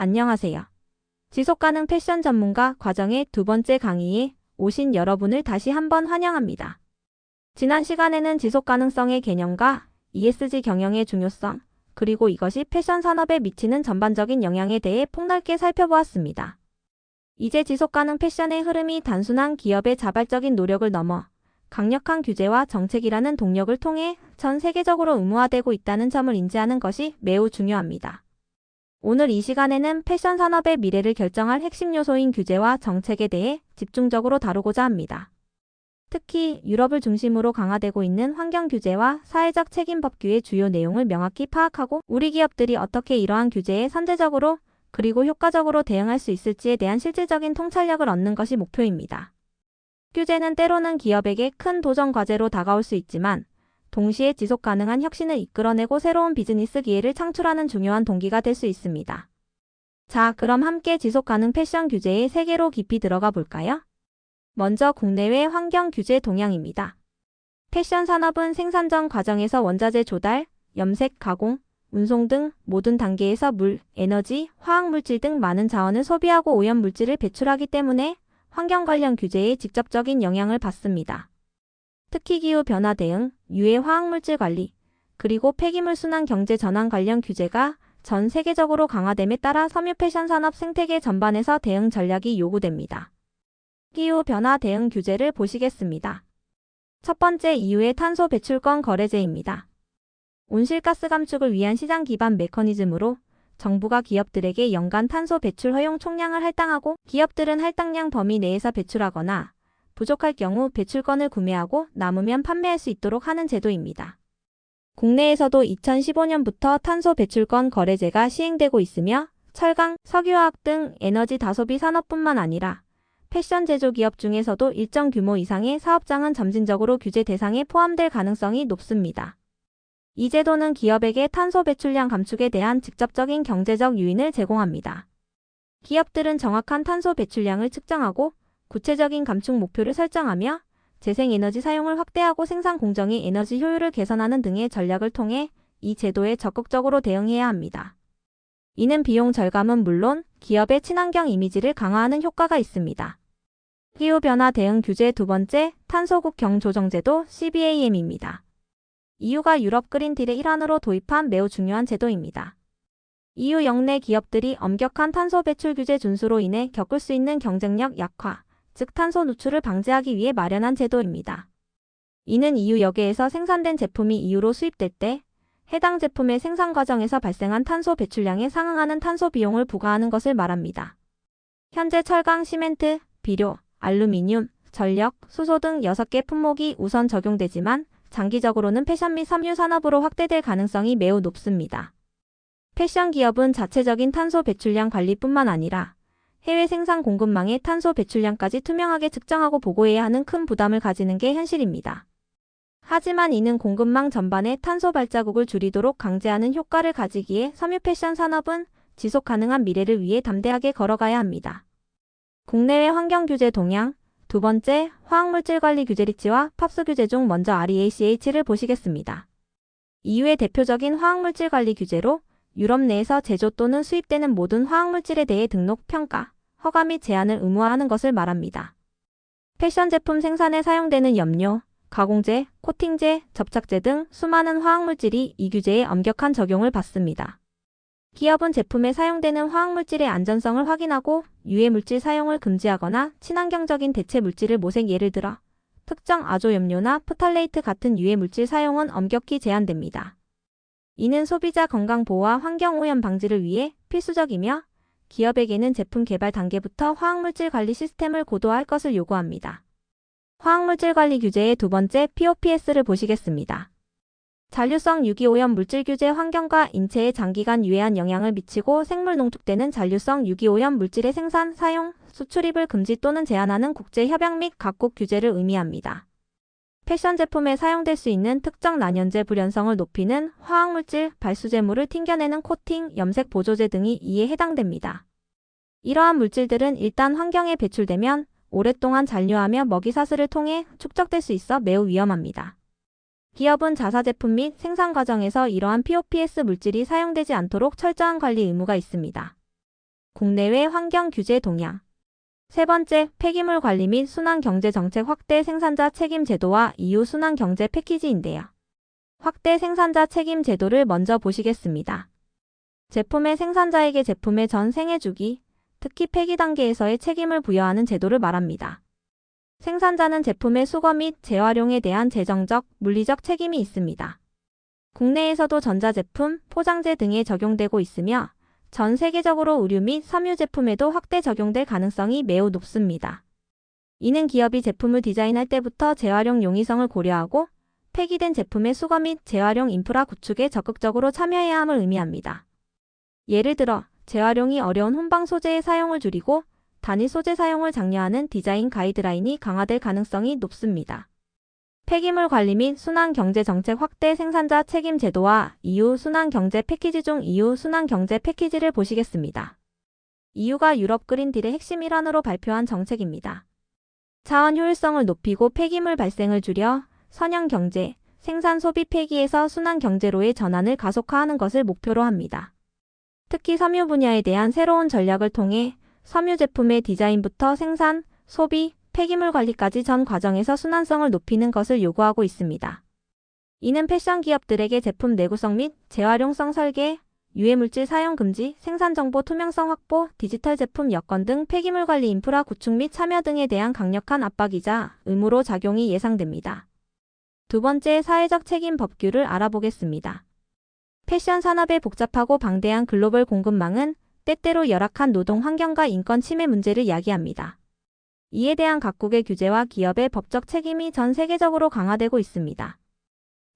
안녕하세요. 지속가능 패션 전문가 과정의 두 번째 강의에 오신 여러분을 다시 한번 환영합니다. 지난 시간에는 지속가능성의 개념과 ESG 경영의 중요성, 그리고 이것이 패션 산업에 미치는 전반적인 영향에 대해 폭넓게 살펴보았습니다. 이제 지속가능 패션의 흐름이 단순한 기업의 자발적인 노력을 넘어 강력한 규제와 정책이라는 동력을 통해 전 세계적으로 의무화되고 있다는 점을 인지하는 것이 매우 중요합니다. 오늘 이 시간에는 패션 산업의 미래를 결정할 핵심 요소인 규제와 정책에 대해 집중적으로 다루고자 합니다. 특히 유럽을 중심으로 강화되고 있는 환경 규제와 사회적 책임 법규의 주요 내용을 명확히 파악하고 우리 기업들이 어떻게 이러한 규제에 선제적으로 그리고 효과적으로 대응할 수 있을지에 대한 실질적인 통찰력을 얻는 것이 목표입니다. 규제는 때로는 기업에게 큰 도전 과제로 다가올 수 있지만 동시에 지속 가능한 혁신을 이끌어내고 새로운 비즈니스 기회를 창출하는 중요한 동기가 될 수 있습니다. 자, 그럼 함께 지속 가능 패션 규제의 세계로 깊이 들어가 볼까요? 먼저 국내외 환경 규제 동향입니다. 패션 산업은 생산 전 과정에서 원자재 조달, 염색, 가공, 운송 등 모든 단계에서 물, 에너지, 화학물질 등 많은 자원을 소비하고 오염물질을 배출하기 때문에 환경 관련 규제에 직접적인 영향을 받습니다. 특히 기후변화 대응, 유해 화학물질 관리, 그리고 폐기물 순환 경제 전환 관련 규제가 전 세계적으로 강화됨에 따라 섬유 패션 산업 생태계 전반에서 대응 전략이 요구됩니다. 기후변화 대응 규제를 보시겠습니다. 첫 번째 EU의 탄소 배출권 거래제입니다. 온실가스 감축을 위한 시장 기반 메커니즘으로 정부가 기업들에게 연간 탄소 배출 허용 총량을 할당하고 기업들은 할당량 범위 내에서 배출하거나 부족할 경우 배출권을 구매하고 남으면 판매할 수 있도록 하는 제도입니다. 국내에서도 2015년부터 탄소 배출권 거래제가 시행되고 있으며 철강, 석유화학 등 에너지 다소비 산업뿐만 아니라 패션 제조 기업 중에서도 일정 규모 이상의 사업장은 점진적으로 규제 대상에 포함될 가능성이 높습니다. 이 제도는 기업에게 탄소 배출량 감축에 대한 직접적인 경제적 유인을 제공합니다. 기업들은 정확한 탄소 배출량을 측정하고 구체적인 감축 목표를 설정하며 재생에너지 사용을 확대하고 생산 공정의 에너지 효율을 개선하는 등의 전략을 통해 이 제도에 적극적으로 대응해야 합니다. 이는 비용 절감은 물론 기업의 친환경 이미지를 강화하는 효과가 있습니다. 기후변화 대응 규제 두 번째, 탄소국 경조정제도 CBAM입니다. EU가 유럽 그린딜의 일환으로 도입한 매우 중요한 제도입니다. EU 역내 기업들이 엄격한 탄소 배출 규제 준수로 인해 겪을 수 있는 경쟁력 약화, 즉 탄소 누출을 방지하기 위해 마련한 제도입니다. 이는 EU 역에서 생산된 제품이 EU로 수입될 때 해당 제품의 생산 과정에서 발생한 탄소 배출량에 상응하는 탄소 비용을 부과하는 것을 말합니다. 현재 철강, 시멘트, 비료, 알루미늄, 전력, 수소 등 6개 품목이 우선 적용되지만 장기적으로는 패션 및 섬유 산업으로 확대될 가능성이 매우 높습니다. 패션 기업은 자체적인 탄소 배출량 관리뿐만 아니라 해외 생산 공급망의 탄소 배출량까지 투명하게 측정하고 보고해야 하는 큰 부담을 가지는 게 현실입니다. 하지만 이는 공급망 전반의 탄소 발자국을 줄이도록 강제하는 효과를 가지기에 섬유 패션 산업은 지속 가능한 미래를 위해 담대하게 걸어가야 합니다. 국내외 환경 규제 동향 두 번째, 화학물질 관리 규제 리치와 팝스 규제 중 먼저 REACH를 보시겠습니다. EU의 대표적인 화학물질 관리 규제로 유럽 내에서 제조 또는 수입되는 모든 화학물질에 대해 등록, 평가, 허가 및 제한을 의무화하는 것을 말합니다. 패션 제품 생산에 사용되는 염료, 가공제, 코팅제, 접착제 등 수많은 화학물질이 이 규제에 엄격한 적용을 받습니다. 기업은 제품에 사용되는 화학물질의 안전성을 확인하고 유해물질 사용을 금지하거나 친환경적인 대체 물질을 모색 예를 들어 특정 아조염료나 프탈레이트 같은 유해물질 사용은 엄격히 제한됩니다. 이는 소비자 건강 보호와 환경 오염 방지를 위해 필수적이며 기업에게는 제품 개발 단계부터 화학물질 관리 시스템을 고도화할 것을 요구합니다. 화학물질 관리 규제의 두 번째 POPS를 보시겠습니다. 잔류성 유기오염 물질 규제 환경과 인체에 장기간 유해한 영향을 미치고 생물 농축되는 잔류성 유기오염 물질의 생산, 사용, 수출입을 금지 또는 제한하는 국제협약 및 각국 규제를 의미합니다. 패션 제품에 사용될 수 있는 특정 난연제 불연성을 높이는 화학물질, 발수제물을 튕겨내는 코팅, 염색 보조제 등이 이에 해당됩니다. 이러한 물질들은 일단 환경에 배출되면 오랫동안 잔류하며 먹이사슬을 통해 축적될 수 있어 매우 위험합니다. 기업은 자사 제품 및 생산 과정에서 이러한 POPS 물질이 사용되지 않도록 철저한 관리 의무가 있습니다. 국내외 환경 규제 동향. 세 번째, 폐기물 관리 및 순환 경제 정책 확대 생산자 책임 제도와 EU 순환 경제 패키지인데요. 확대 생산자 책임 제도를 먼저 보시겠습니다. 제품의 생산자에게 제품의 전 생애 주기, 특히 폐기 단계에서의 책임을 부여하는 제도를 말합니다. 생산자는 제품의 수거 및 재활용에 대한 재정적, 물리적 책임이 있습니다. 국내에서도 전자제품, 포장재 등에 적용되고 있으며 전 세계적으로 의류 및 섬유 제품에도 확대 적용될 가능성이 매우 높습니다. 이는 기업이 제품을 디자인할 때부터 재활용 용이성을 고려하고 폐기된 제품의 수거 및 재활용 인프라 구축에 적극적으로 참여해야 함을 의미합니다. 예를 들어 재활용이 어려운 혼방 소재의 사용을 줄이고 단일 소재 사용을 장려하는 디자인 가이드라인이 강화될 가능성이 높습니다. 폐기물 관리 및 순환 경제 정책 확대 생산자 책임 제도와 EU 순환 경제 패키지 중 EU 순환 경제 패키지를 보시겠습니다. EU가 유럽 그린 딜의 핵심 일환으로 발표한 정책입니다. 자원 효율성을 높이고 폐기물 발생을 줄여 선형 경제, 생산 소비 폐기에서 순환 경제로의 전환을 가속화하는 것을 목표로 합니다. 특히 섬유 분야에 대한 새로운 전략을 통해 섬유 제품의 디자인부터 생산, 소비, 폐기물 관리까지 전 과정에서 순환성을 높이는 것을 요구하고 있습니다. 이는 패션 기업들에게 제품 내구성 및 재활용성 설계, 유해물질 사용 금지, 생산 정보 투명성 확보, 디지털 제품 여건 등 폐기물 관리 인프라 구축 및 참여 등에 대한 강력한 압박이자 의무로 작용이 예상됩니다. 두 번째, 사회적 책임 법규를 알아보겠습니다. 패션 산업의 복잡하고 방대한 글로벌 공급망은 때때로 열악한 노동 환경과 인권 침해 문제를 야기합니다. 이에 대한 각국의 규제와 기업의 법적 책임이 전 세계적으로 강화되고 있습니다.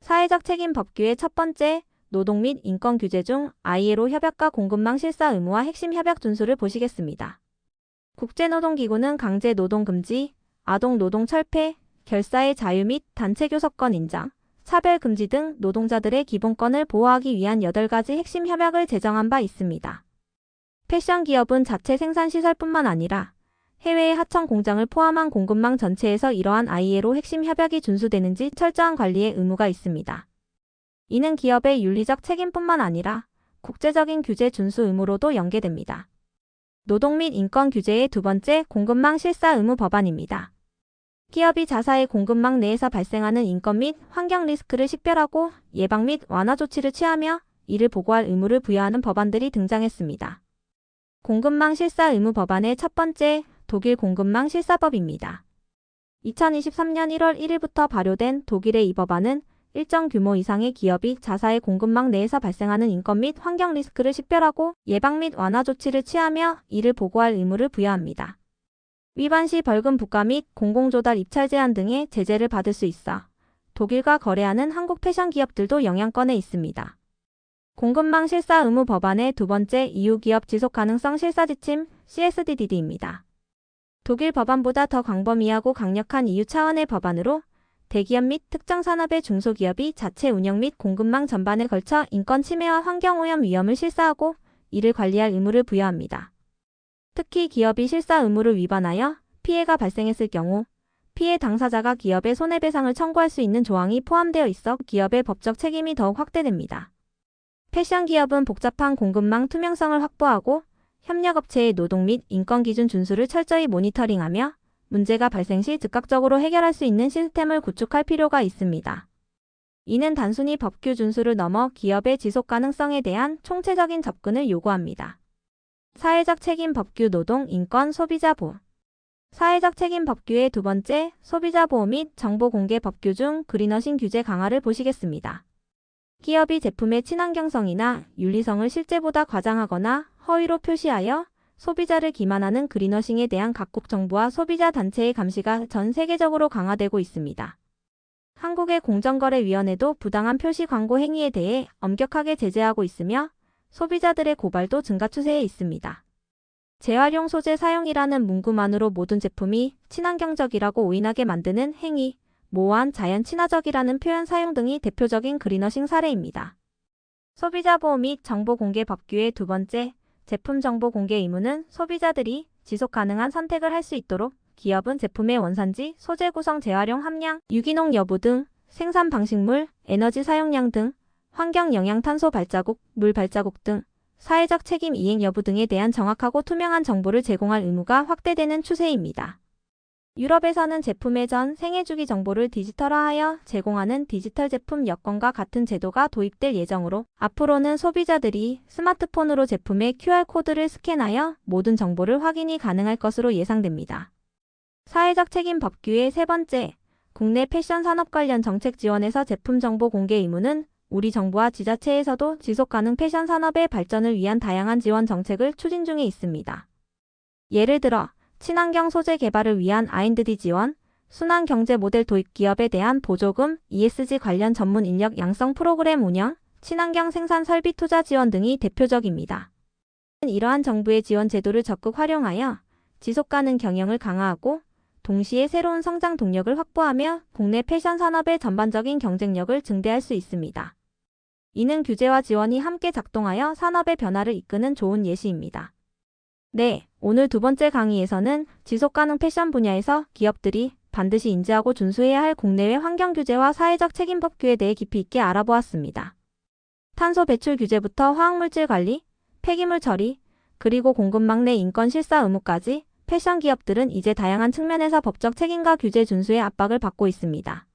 사회적 책임 법규의 첫 번째, 노동 및 인권 규제 중 ILO 협약과 공급망 실사 의무와 핵심 협약 준수를 보시겠습니다. 국제노동기구는 강제 노동 금지, 아동 노동 철폐, 결사의 자유 및 단체 교섭권 인정, 차별 금지 등 노동자들의 기본권을 보호하기 위한 8가지 핵심 협약을 제정한 바 있습니다. 패션 기업은 자체 생산 시설뿐만 아니라 해외의 하청 공장을 포함한 공급망 전체에서 이러한 ILO 핵심 협약이 준수되는지 철저한 관리의 의무가 있습니다. 이는 기업의 윤리적 책임뿐만 아니라 국제적인 규제 준수 의무로도 연계됩니다. 노동 및 인권 규제의 두 번째, 공급망 실사 의무 법안입니다. 기업이 자사의 공급망 내에서 발생하는 인권 및 환경 리스크를 식별하고 예방 및 완화 조치를 취하며 이를 보고할 의무를 부여하는 법안들이 등장했습니다. 공급망 실사 의무 법안의 첫 번째, 독일 공급망 실사법입니다. 2023년 1월 1일부터 발효된 독일의 이 법안은 일정 규모 이상의 기업이 자사의 공급망 내에서 발생하는 인권 및 환경 리스크를 식별하고 예방 및 완화 조치를 취하며 이를 보고할 의무를 부여합니다. 위반 시 벌금 부과 및 공공조달 입찰 제한 등의 제재를 받을 수 있어 독일과 거래하는 한국 패션 기업들도 영향권에 있습니다. 공급망 실사 의무 법안의 두 번째, EU 기업 지속 가능성 실사 지침 CSDDD입니다. 독일 법안보다 더 광범위하고 강력한 EU 차원의 법안으로 대기업 및 특정 산업의 중소기업이 자체 운영 및 공급망 전반에 걸쳐 인권 침해와 환경오염 위험을 실사하고 이를 관리할 의무를 부여합니다. 특히 기업이 실사 의무를 위반하여 피해가 발생했을 경우 피해 당사자가 기업의 손해배상을 청구할 수 있는 조항이 포함되어 있어 기업의 법적 책임이 더욱 확대됩니다. 패션 기업은 복잡한 공급망 투명성을 확보하고 협력업체의 노동 및 인권 기준 준수를 철저히 모니터링하며 문제가 발생 시 즉각적으로 해결할 수 있는 시스템을 구축할 필요가 있습니다. 이는 단순히 법규 준수를 넘어 기업의 지속 가능성에 대한 총체적인 접근을 요구합니다. 사회적 책임 법규 노동, 인권, 소비자 보호. 사회적 책임 법규의 두 번째, 소비자 보호 및 정보 공개 법규 중 그린워싱 규제 강화를 보시겠습니다. 기업이 제품의 친환경성이나 윤리성을 실제보다 과장하거나 허위로 표시하여 소비자를 기만하는 그린워싱에 대한 각국 정부와 소비자 단체의 감시가 전 세계적으로 강화되고 있습니다. 한국의 공정거래위원회도 부당한 표시 광고 행위에 대해 엄격하게 제재하고 있으며 소비자들의 고발도 증가 추세에 있습니다. 재활용 소재 사용이라는 문구만으로 모든 제품이 친환경적이라고 오인하게 만드는 행위, 모호한 자연 친화적이라는 표현 사용 등이 대표적인 그린워싱 사례입니다. 소비자 보호 및 정보 공개 법규의 두 번째, 제품 정보 공개 의무는 소비자들이 지속 가능한 선택을 할 수 있도록 기업은 제품의 원산지, 소재 구성 재활용 함량, 유기농 여부 등 생산 방식물, 에너지 사용량 등 환경 영향 탄소 발자국, 물 발자국 등 사회적 책임 이행 여부 등에 대한 정확하고 투명한 정보를 제공할 의무가 확대되는 추세입니다. 유럽에서는 제품의 전 생애주기 정보를 디지털화하여 제공하는 디지털 제품 여권과 같은 제도가 도입될 예정으로 앞으로는 소비자들이 스마트폰으로 제품의 QR코드를 스캔하여 모든 정보를 확인이 가능할 것으로 예상됩니다. 사회적 책임 법규의 세 번째, 국내 패션 산업 관련 정책 지원에서 제품 정보 공개 의무는 우리 정부와 지자체에서도 지속가능 패션 산업의 발전을 위한 다양한 지원 정책을 추진 중에 있습니다. 예를 들어 친환경 소재 개발을 위한 R&D 지원, 순환 경제 모델 도입 기업에 대한 보조금, ESG 관련 전문 인력 양성 프로그램 운영, 친환경 생산 설비 투자 지원 등이 대표적입니다. 이러한 정부의 지원 제도를 적극 활용하여 지속가능 경영을 강화하고 동시에 새로운 성장 동력을 확보하며 국내 패션 산업의 전반적인 경쟁력을 증대할 수 있습니다. 이는 규제와 지원이 함께 작동하여 산업의 변화를 이끄는 좋은 예시입니다. 네, 오늘 두 번째 강의에서는 지속가능 패션 분야에서 기업들이 반드시 인지하고 준수해야 할 국내외 환경 규제와 사회적 책임 법규에 대해 깊이 있게 알아보았습니다. 탄소 배출 규제부터 화학물질 관리, 폐기물 처리, 그리고 공급망 내 인권 실사 의무까지 패션 기업들은 이제 다양한 측면에서 법적 책임과 규제 준수의 압박을 받고 있습니다.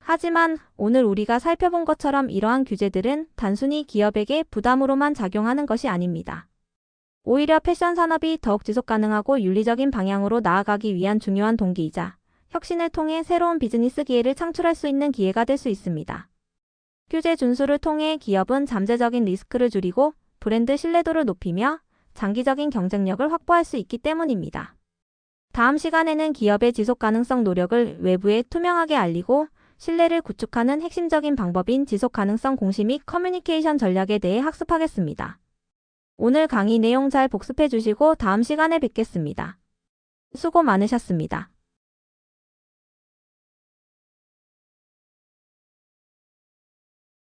하지만 오늘 우리가 살펴본 것처럼 이러한 규제들은 단순히 기업에게 부담으로만 작용하는 것이 아닙니다. 오히려 패션 산업이 더욱 지속가능하고 윤리적인 방향으로 나아가기 위한 중요한 동기이자 혁신을 통해 새로운 비즈니스 기회를 창출할 수 있는 기회가 될 수 있습니다. 규제 준수를 통해 기업은 잠재적인 리스크를 줄이고 브랜드 신뢰도를 높이며 장기적인 경쟁력을 확보할 수 있기 때문입니다. 다음 시간에는 기업의 지속가능성 노력을 외부에 투명하게 알리고 신뢰를 구축하는 핵심적인 방법인 지속가능성 공시 및 커뮤니케이션 전략에 대해 학습하겠습니다. 오늘 강의 내용 잘 복습해 주시고 다음 시간에 뵙겠습니다. 수고 많으셨습니다.